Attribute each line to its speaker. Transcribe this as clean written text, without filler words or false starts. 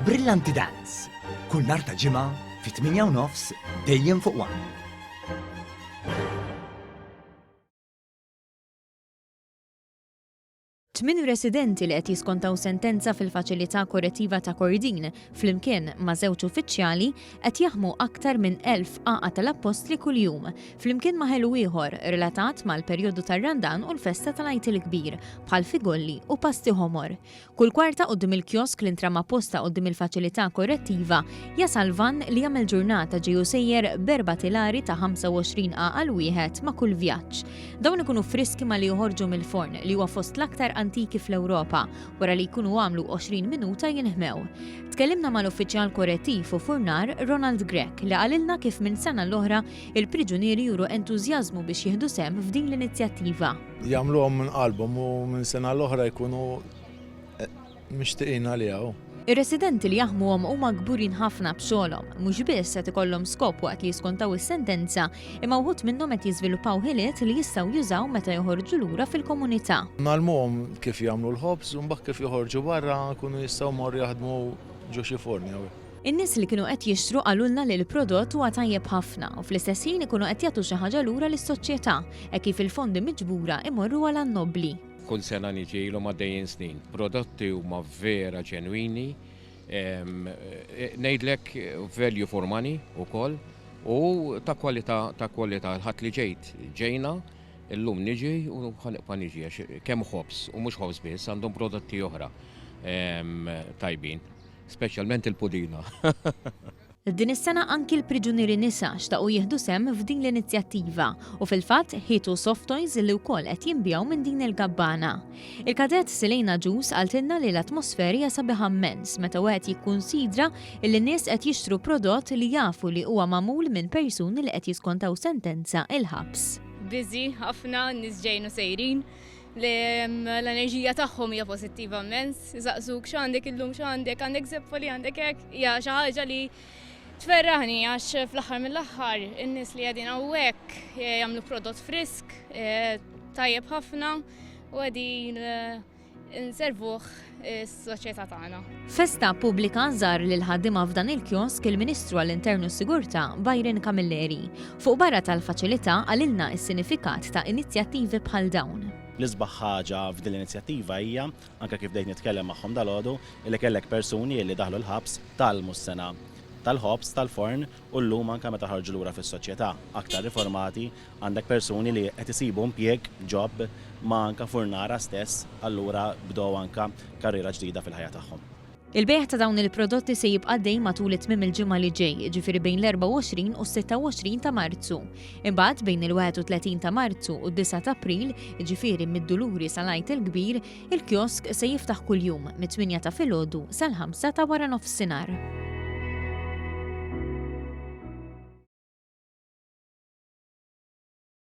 Speaker 1: Brillanti Dance. Kull nhar ta' ġimgħa fi 8:30 dejjem fuq One.
Speaker 2: 8 residenti li qed jiskontaw sentenza fil-faċilità korrettiva ta' Kordin flimkien ma' żewġ uffiċjali qed jaħdmu aktar minn 1000 qagħa tal-appost kuljum flimkien ma' ħelu ieħor relatat mal-perjodu tar-Randan u l-festa tal-Għid il-Kbir bħal figolli u pasti ħomor. Kull kwarta quddiem il-kiosk li intrama apposta quddiem il-faċilità korrettiva jasal van li jagħmel ġurnata ġeju sejjer b'4 tilari ta' 25 qagħa l wieħed ma' kull vjaġġ. Dawn ikunu friski ma li joħorġu mill-forn li huwa fost l-aktar antiki fl-Ewropa wara li jkunu għamlu 20 minuta jinħmew. Tkellimna mal-uffiċjal korrettiv u furnar Ronald Grek li qalilna kif minn sena l-oħra il-priġunieri juru entużjażmu biex jieħdu sehem f'din l-inizjattiva.
Speaker 3: Jagħmluhom minn qalbhom u minn sena l-oħra jkunu mixtieqin għaliha.
Speaker 2: Ir-residenti li jaħdmuhom huma kburin ħafna b'xogħolhom, mhux biss qed ikollhom skop waqt li jiskontaw is-sentenza, imma wħud minnhom qed jiżviluppaw ħiliet li jistgħu jużaw meta joħorġu lura fil-komunità.
Speaker 3: Nagħlmuhom kif jagħmlu l-ħobż u mbagħad kif joħorġu barra jkunu jistgħu morru jaħdmu ġo xi forni.
Speaker 2: In-nies li kienu qed jixtru qalulna li l-prodott huwa tajjeb ħafna u fl-istess ħin ikunu qed jagħtu xi ħaġa lura lis-soċjetà hekk kif il-fondi miġbura imorru għal annobli.
Speaker 4: Kull sena niġi ilhom għaddejjin snin. Prodotti huma vera ġenwini, ngħidlek value for money ukoll u ta' kwalità l-ħadd li ġejna illum niġi u ħanibqa' niġi kemm ħobs u mhux ħobs biss għandhom prodotti oħra tajbin, speċjalment il-pudina.
Speaker 2: Din is-sena anki l-priġunieri nisa xtaqgħu jieħdu sehem f'din l-inizjattiva u fil-fatt ħietu soft toys li wkoll qed jinbjaw minn din il-gabbana. Il-kadett Silejna Ġus qaltilna li l-atmosferi hija sabiħa immens meta wieħed jikkunsidra li n-nies qed jixtru prodott li jafu li huwa magħmul minn persuni li qed jiskontaw sentenza il-ħabs.
Speaker 5: Busy ħafna nies ġejnu sejrin li l-enerġija tagħhom hija pożittiva immens, jżaqsuk x'għandek illum x'għandek żeppoli għandek hekk hija xi ħaġa li tferraħni għax fl-aħħar mill-aħħar in-nies li qegħdin hawnhekk jagħmlu prodott frisk, tajjeb ħafna u qegħdin inservuh is-soċjetà tagħna.
Speaker 2: Festa pubblika żar lil ħaddiema f'dan il-kiosk il-Ministru għall-Internu Sigurtà Byron Camilleri. Fuq barra tal-faċilità għalilna s-sinifikat ta' inizjattivi bħal dawn.
Speaker 6: L-isbaħ ħaġa f'din l-inizjattiva hija anke kif dejn nitkellem magħhom dalgħodu li kellek persuni li daħlu l-ħabs tal-mus-sena tal-ħobs, tal-forn u llum anke meta ħarġu lura fis-soċjetà aktar riformati għandek persuni li qed isibu impjieg job ma anke furnara stess allura bdew anke karriera ġdida fil-ħajja tagħhom.
Speaker 2: Il-bejħ ta' dawn il-prodotti se jibqa' dejjem matul it-tmiem il-ġimgħa li ġej, ġifieri bejn l-24 u s-26 ta' Marzu. Imbagħad bejn il-31 ta' Marzu u d-9 ta' April, ġifieri mid-Duluri sal-Għid il-Kbir, il-kiosk se jiftaħ kuljum mit-8 ta' filgħodu sal-5 ta' wara nofsinhar.